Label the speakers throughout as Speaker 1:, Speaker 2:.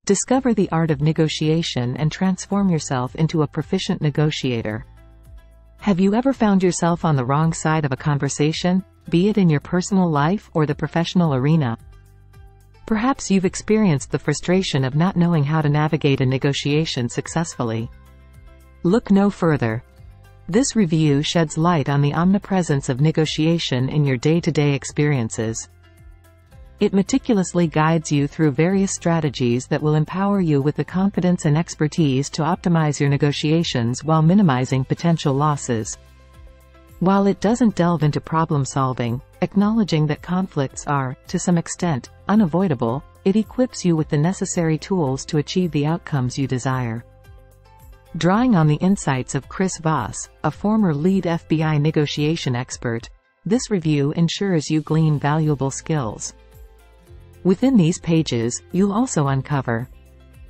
Speaker 1: Discover the art of negotiation and transform yourself into a proficient negotiator. Have you ever found yourself on the wrong side of a conversation, be it in your personal life or the professional arena? Perhaps you've experienced the frustration of not knowing how to navigate a negotiation successfully. Look no further. This review sheds light on the omnipresence of negotiation in your day-to-day experiences. It meticulously guides you through various strategies that will empower you with the confidence and expertise to optimize your negotiations while minimizing potential losses. While it doesn't delve into problem-solving, acknowledging that conflicts are, to some extent, unavoidable, it equips you with the necessary tools to achieve the outcomes you desire. Drawing on the insights of Chris Voss, a former lead FBI negotiation expert, this review ensures you glean valuable skills. Within these pages, you'll also uncover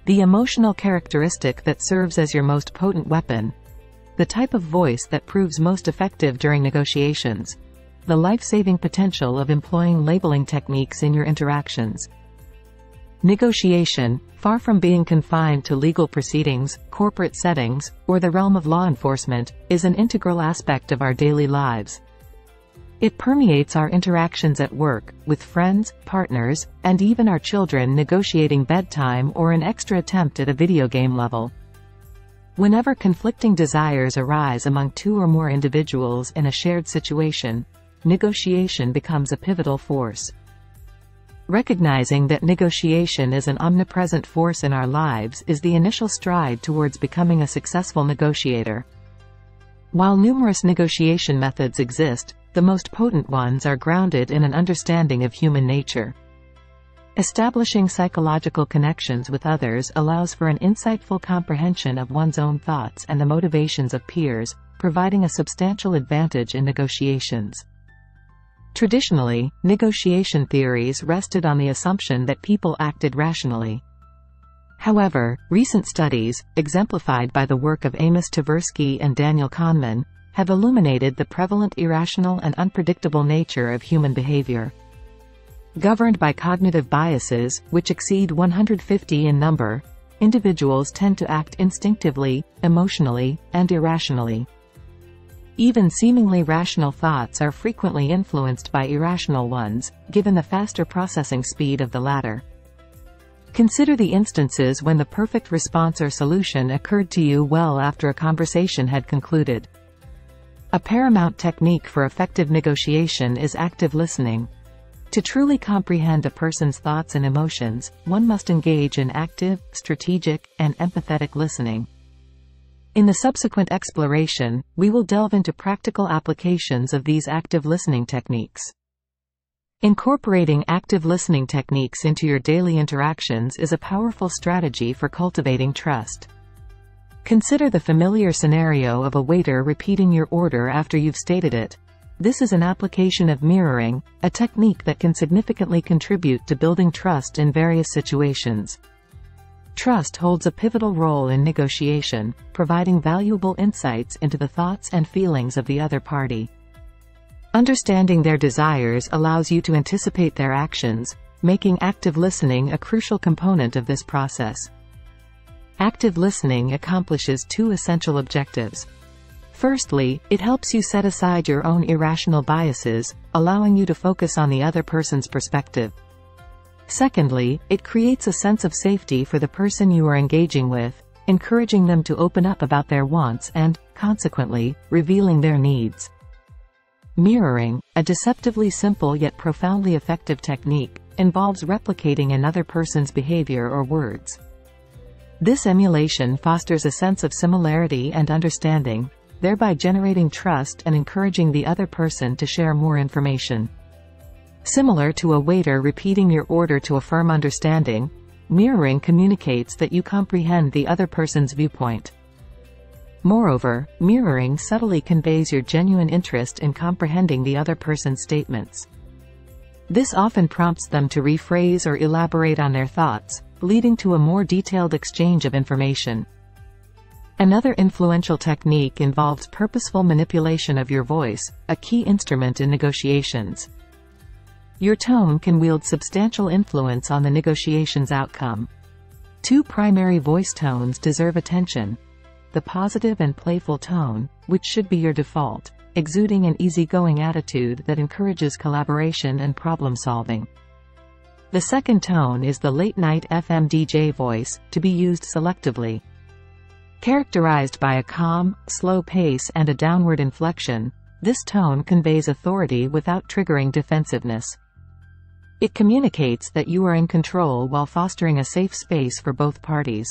Speaker 1: the emotional characteristic that serves as your most potent weapon, the type of voice that proves most effective during negotiations, the life-saving potential of employing labeling techniques in your interactions. Negotiation, far from being confined to legal proceedings, corporate settings, or the realm of law enforcement, is an integral aspect of our daily lives. It permeates our interactions at work, with friends, partners, and even our children negotiating bedtime or an extra attempt at a video game level. Whenever conflicting desires arise among two or more individuals in a shared situation, negotiation becomes a pivotal force. Recognizing that negotiation is an omnipresent force in our lives is the initial stride towards becoming a successful negotiator. While numerous negotiation methods exist, the most potent ones are grounded in an understanding of human nature. Establishing psychological connections with others allows for an insightful comprehension of one's own thoughts and the motivations of peers, providing a substantial advantage in negotiations. Traditionally, negotiation theories rested on the assumption that people acted rationally. However, recent studies, exemplified by the work of Amos Tversky and Daniel Kahneman, have illuminated the prevalent irrational and unpredictable nature of human behavior. Governed by cognitive biases, which exceed 150 in number, individuals tend to act instinctively, emotionally, and irrationally. Even seemingly rational thoughts are frequently influenced by irrational ones, given the faster processing speed of the latter. Consider the instances when the perfect response or solution occurred to you well after a conversation had concluded. A paramount technique for effective negotiation is active listening. To truly comprehend a person's thoughts and emotions, one must engage in active, strategic, and empathetic listening. In the subsequent exploration, we will delve into practical applications of these active listening techniques. Incorporating active listening techniques into your daily interactions is a powerful strategy for cultivating trust. Consider the familiar scenario of a waiter repeating your order after you've stated it. This is an application of mirroring, a technique that can significantly contribute to building trust in various situations. Trust holds a pivotal role in negotiation, providing valuable insights into the thoughts and feelings of the other party. Understanding their desires allows you to anticipate their actions, making active listening a crucial component of this process. Active listening accomplishes two essential objectives. Firstly, it helps you set aside your own irrational biases, allowing you to focus on the other person's perspective. Secondly, it creates a sense of safety for the person you are engaging with, encouraging them to open up about their wants and, consequently, revealing their needs. Mirroring, a deceptively simple yet profoundly effective technique, involves replicating another person's behavior or words. This emulation fosters a sense of similarity and understanding, thereby generating trust and encouraging the other person to share more information. Similar to a waiter repeating your order to affirm understanding, mirroring communicates that you comprehend the other person's viewpoint. Moreover, mirroring subtly conveys your genuine interest in comprehending the other person's statements. This often prompts them to rephrase or elaborate on their thoughts, leading to a more detailed exchange of information. Another influential technique involves purposeful manipulation of your voice, a key instrument in negotiations. Your tone can wield substantial influence on the negotiation's outcome. Two primary voice tones deserve attention. The positive and playful tone, which should be your default, exuding an easygoing attitude that encourages collaboration and problem-solving. The second tone is the late-night FM DJ voice, to be used selectively. Characterized by a calm, slow pace and a downward inflection, this tone conveys authority without triggering defensiveness. It communicates that you are in control while fostering a safe space for both parties.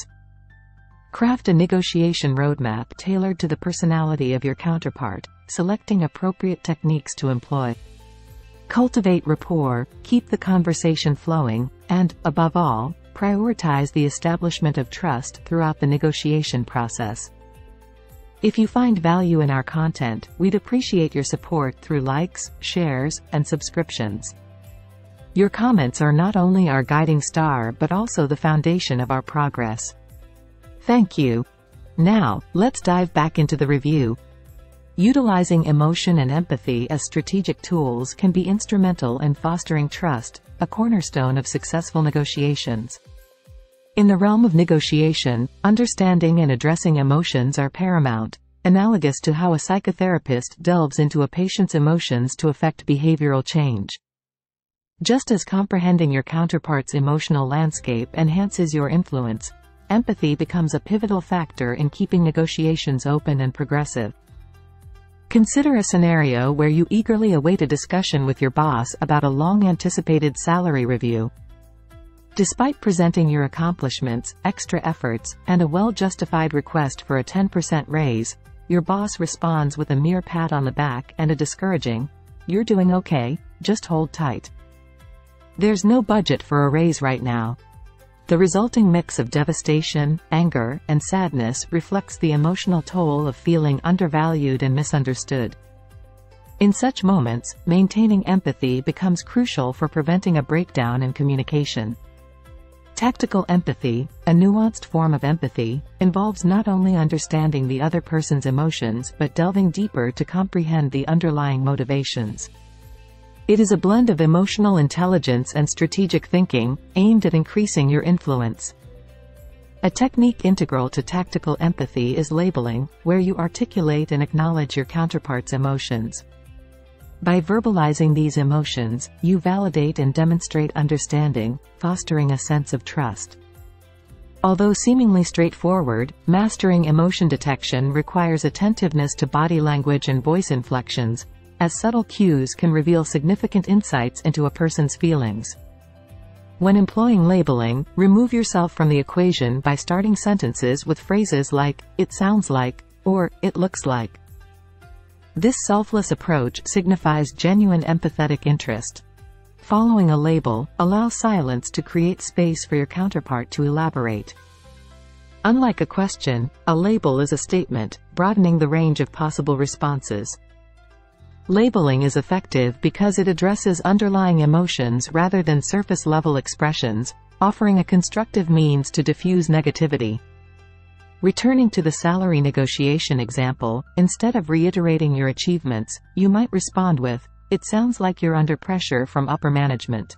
Speaker 1: Craft a negotiation roadmap tailored to the personality of your counterpart, selecting appropriate techniques to employ. Cultivate rapport, keep the conversation flowing, and, above all, prioritize the establishment of trust throughout the negotiation process. If you find value in our content, we'd appreciate your support through likes, shares, and subscriptions. Your comments are not only our guiding star but also the foundation of our progress. Thank you. Now, let's dive back into the review. Utilizing emotion and empathy as strategic tools can be instrumental in fostering trust, a cornerstone of successful negotiations. In the realm of negotiation, understanding and addressing emotions are paramount, analogous to how a psychotherapist delves into a patient's emotions to effect behavioral change. Just as comprehending your counterpart's emotional landscape enhances your influence, empathy becomes a pivotal factor in keeping negotiations open and progressive. Consider a scenario where you eagerly await a discussion with your boss about a long-anticipated salary review. Despite presenting your accomplishments, extra efforts, and a well-justified request for a 10% raise, your boss responds with a mere pat on the back and a discouraging, "You're doing okay, just hold tight. There's no budget for a raise right now." The resulting mix of devastation, anger, and sadness reflects the emotional toll of feeling undervalued and misunderstood. In such moments, maintaining empathy becomes crucial for preventing a breakdown in communication. Tactical empathy, a nuanced form of empathy, involves not only understanding the other person's emotions but delving deeper to comprehend the underlying motivations. It is a blend of emotional intelligence and strategic thinking, aimed at increasing your influence. A technique integral to tactical empathy is labeling, where you articulate and acknowledge your counterpart's emotions. By verbalizing these emotions, you validate and demonstrate understanding, fostering a sense of trust. Although seemingly straightforward, mastering emotion detection requires attentiveness to body language and voice inflections, as subtle cues can reveal significant insights into a person's feelings. When employing labeling, remove yourself from the equation by starting sentences with phrases like, "It sounds like," or "It looks like." This selfless approach signifies genuine empathetic interest. Following a label, allow silence to create space for your counterpart to elaborate. Unlike a question, a label is a statement, broadening the range of possible responses. Labeling is effective because it addresses underlying emotions rather than surface-level expressions, offering a constructive means to diffuse negativity. Returning to the salary negotiation example, instead of reiterating your achievements, you might respond with, "It sounds like you're under pressure from upper management."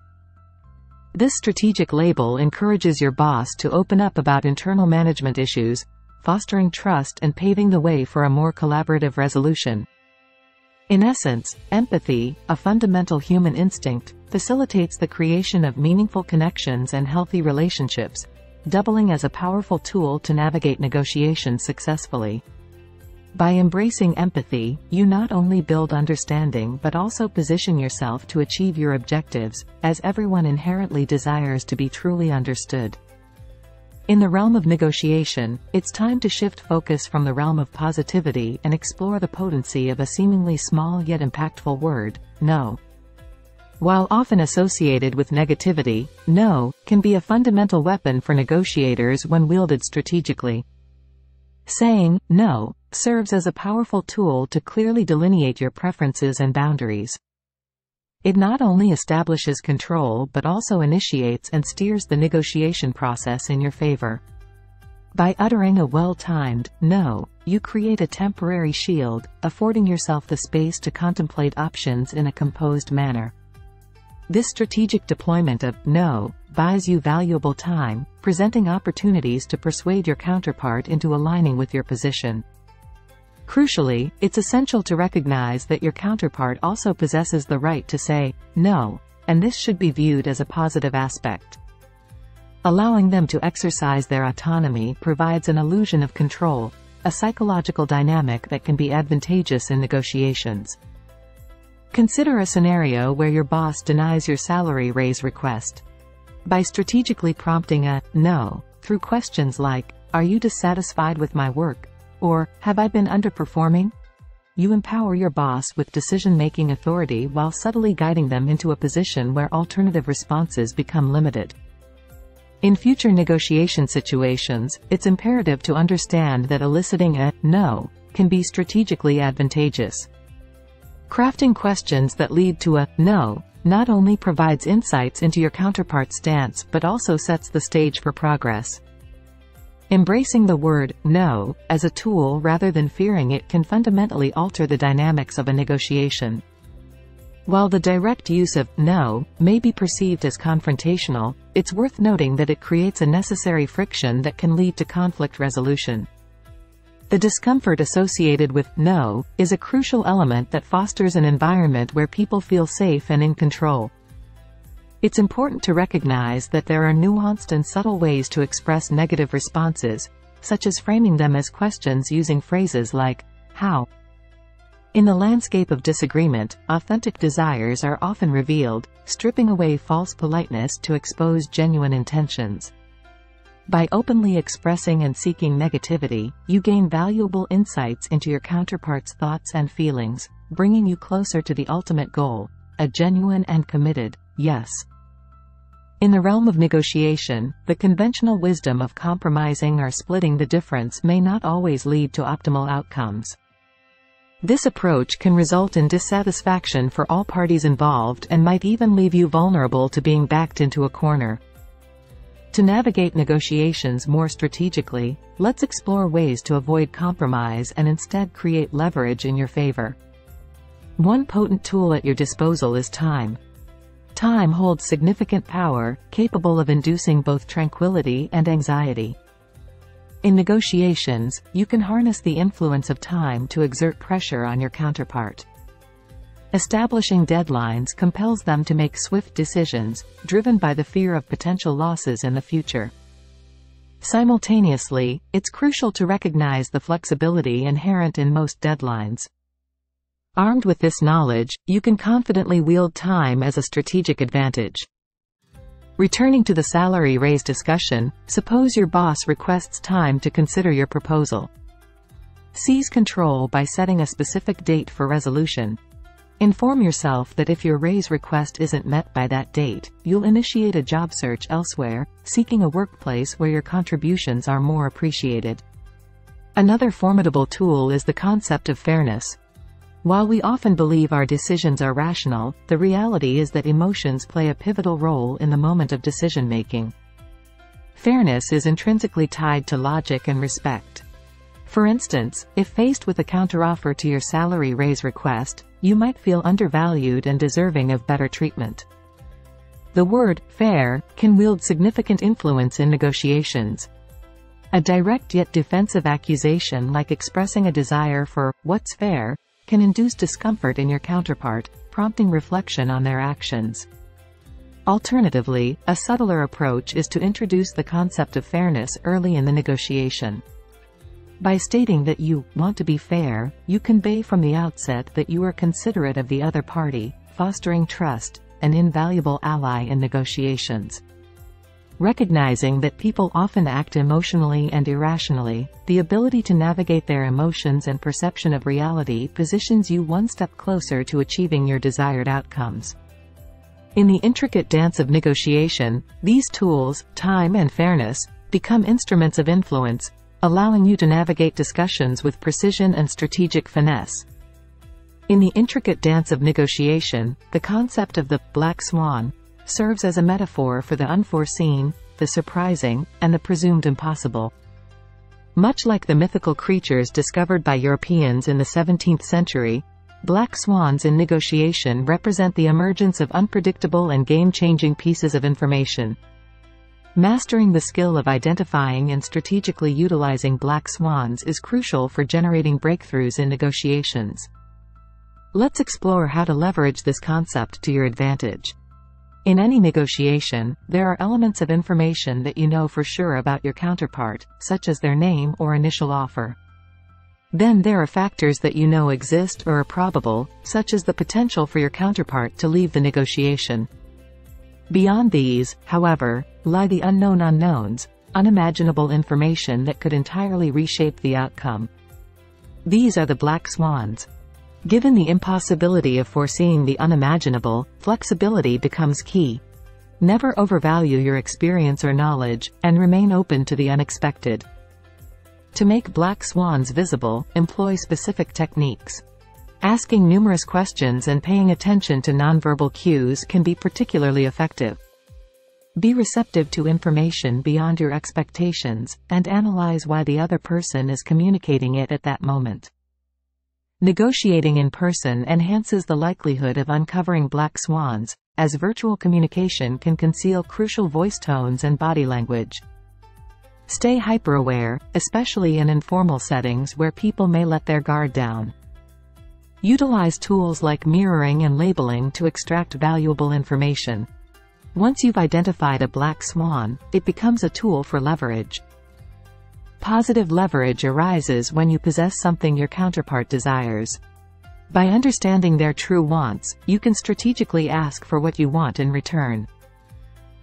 Speaker 1: This strategic label encourages your boss to open up about internal management issues, fostering trust and paving the way for a more collaborative resolution. In essence, empathy, a fundamental human instinct, facilitates the creation of meaningful connections and healthy relationships, doubling as a powerful tool to navigate negotiations successfully. By embracing empathy, you not only build understanding but also position yourself to achieve your objectives, as everyone inherently desires to be truly understood. In the realm of negotiation, it's time to shift focus from the realm of positivity and explore the potency of a seemingly small yet impactful word, no. While often associated with negativity, no can be a fundamental weapon for negotiators when wielded strategically. Saying no serves as a powerful tool to clearly delineate your preferences and boundaries. It not only establishes control but also initiates and steers the negotiation process in your favor. By uttering a well-timed no, you create a temporary shield, affording yourself the space to contemplate options in a composed manner. This strategic deployment of no buys you valuable time, presenting opportunities to persuade your counterpart into aligning with your position. Crucially, it's essential to recognize that your counterpart also possesses the right to say no, and this should be viewed as a positive aspect. Allowing them to exercise their autonomy provides an illusion of control, a psychological dynamic that can be advantageous in negotiations. Consider a scenario where your boss denies your salary raise request. By strategically prompting a no through questions like, "Are you dissatisfied with my work?" or "Have I been underperforming?" you empower your boss with decision-making authority while subtly guiding them into a position where alternative responses become limited. In future negotiation situations, it's imperative to understand that eliciting a no can be strategically advantageous. Crafting questions that lead to a no not only provides insights into your counterpart's stance but also sets the stage for progress. Embracing the word no as a tool rather than fearing it can fundamentally alter the dynamics of a negotiation. While the direct use of no may be perceived as confrontational, it's worth noting that it creates a necessary friction that can lead to conflict resolution. The discomfort associated with no is a crucial element that fosters an environment where people feel safe and in control. It's important to recognize that there are nuanced and subtle ways to express negative responses, such as framing them as questions using phrases like, "How?" In the landscape of disagreement, authentic desires are often revealed, stripping away false politeness to expose genuine intentions. By openly expressing and seeking negativity, you gain valuable insights into your counterpart's thoughts and feelings, bringing you closer to the ultimate goal, a genuine and committed yes. In the realm of negotiation, the conventional wisdom of compromising or splitting the difference may not always lead to optimal outcomes. This approach can result in dissatisfaction for all parties involved and might even leave you vulnerable to being backed into a corner. To navigate negotiations more strategically, let's explore ways to avoid compromise and instead create leverage in your favor. One potent tool at your disposal is time. Time holds significant power, capable of inducing both tranquility and anxiety. In negotiations, you can harness the influence of time to exert pressure on your counterpart. Establishing deadlines compels them to make swift decisions, driven by the fear of potential losses in the future. Simultaneously, it's crucial to recognize the flexibility inherent in most deadlines. Armed with this knowledge, you can confidently wield time as a strategic advantage. Returning to the salary raise discussion, suppose your boss requests time to consider your proposal. Seize control by setting a specific date for resolution. Inform yourself that if your raise request isn't met by that date, you'll initiate a job search elsewhere, seeking a workplace where your contributions are more appreciated. Another formidable tool is the concept of fairness. While we often believe our decisions are rational, the reality is that emotions play a pivotal role in the moment of decision-making. Fairness is intrinsically tied to logic and respect. For instance, if faced with a counteroffer to your salary raise request, you might feel undervalued and deserving of better treatment. The word fair can wield significant influence in negotiations. A direct yet defensive accusation like expressing a desire for what's fair can induce discomfort in your counterpart, prompting reflection on their actions. Alternatively, a subtler approach is to introduce the concept of fairness early in the negotiation. By stating that you want to be fair, you convey from the outset that you are considerate of the other party, fostering trust, an invaluable ally in negotiations. Recognizing that people often act emotionally and irrationally, the ability to navigate their emotions and perception of reality positions you one step closer to achieving your desired outcomes. In the intricate dance of negotiation, these tools, time and fairness, become instruments of influence, allowing you to navigate discussions with precision and strategic finesse. In the intricate dance of negotiation, the concept of the black swan serves as a metaphor for the unforeseen, the surprising, and the presumed impossible. Much like the mythical creatures discovered by Europeans in the 17th century, black swans in negotiation represent the emergence of unpredictable and game-changing pieces of information, Mastering the skill of identifying and strategically utilizing black swans is crucial for generating breakthroughs in negotiations. Let's explore how to leverage this concept to your advantage. In any negotiation, there are elements of information that you know for sure about your counterpart, such as their name or initial offer. Then there are factors that you know exist or are probable, such as the potential for your counterpart to leave the negotiation. Beyond these, however, lie the unknown unknowns, unimaginable information that could entirely reshape the outcome. These are the black swans. Given the impossibility of foreseeing the unimaginable, flexibility becomes key. Never overvalue your experience or knowledge, and remain open to the unexpected. To make black swans visible, employ specific techniques. Asking numerous questions and paying attention to nonverbal cues can be particularly effective. Be receptive to information beyond your expectations, and analyze why the other person is communicating it at that moment. Negotiating in person enhances the likelihood of uncovering black swans, as virtual communication can conceal crucial voice tones and body language. Stay hyper-aware, especially in informal settings where people may let their guard down. Utilize tools like mirroring and labeling to extract valuable information. Once you've identified a black swan, it becomes a tool for leverage. Positive leverage arises when you possess something your counterpart desires. By understanding their true wants, you can strategically ask for what you want in return.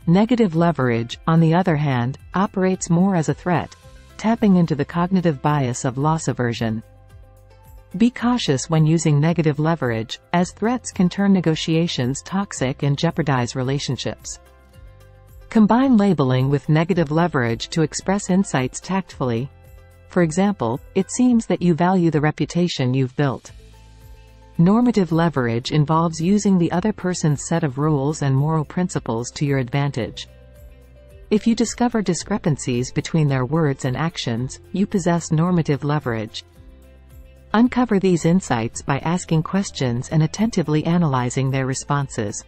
Speaker 1: Negative leverage, on the other hand, operates more as a threat, tapping into the cognitive bias of loss aversion. Be cautious when using negative leverage, as threats can turn negotiations toxic and jeopardize relationships. Combine labeling with negative leverage to express insights tactfully. For example, it seems that you value the reputation you've built. Normative leverage involves using the other person's set of rules and moral principles to your advantage. If you discover discrepancies between their words and actions, you possess normative leverage. Uncover these insights by asking questions and attentively analyzing their responses.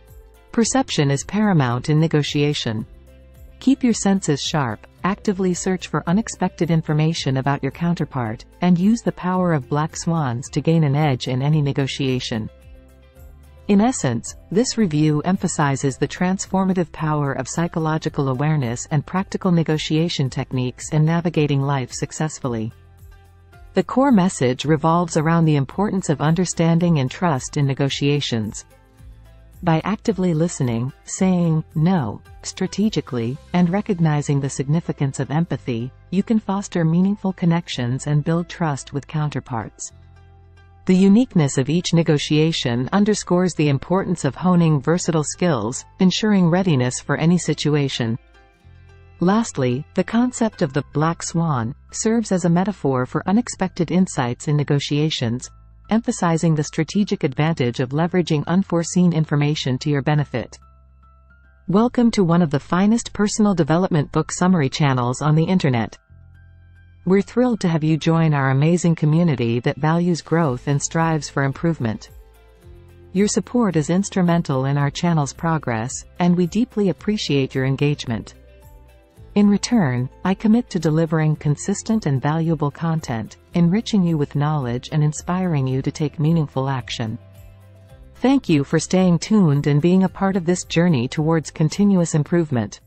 Speaker 1: Perception is paramount in negotiation. Keep your senses sharp, actively search for unexpected information about your counterpart, and use the power of black swans to gain an edge in any negotiation. In essence, this review emphasizes the transformative power of psychological awareness and practical negotiation techniques in navigating life successfully. The core message revolves around the importance of understanding and trust in negotiations. By actively listening, saying no strategically, and recognizing the significance of empathy, you can foster meaningful connections and build trust with counterparts. The uniqueness of each negotiation underscores the importance of honing versatile skills, ensuring readiness for any situation. Lastly, the concept of the black swan serves as a metaphor for unexpected insights in negotiations, emphasizing the strategic advantage of leveraging unforeseen information to your benefit. Welcome to one of the finest personal development book summary channels on the internet. We're thrilled to have you join our amazing community that values growth and strives for improvement. Your support is instrumental in our channel's progress, and we deeply appreciate your engagement. In return, I commit to delivering consistent and valuable content, enriching you with knowledge and inspiring you to take meaningful action. Thank you for staying tuned and being a part of this journey towards continuous improvement.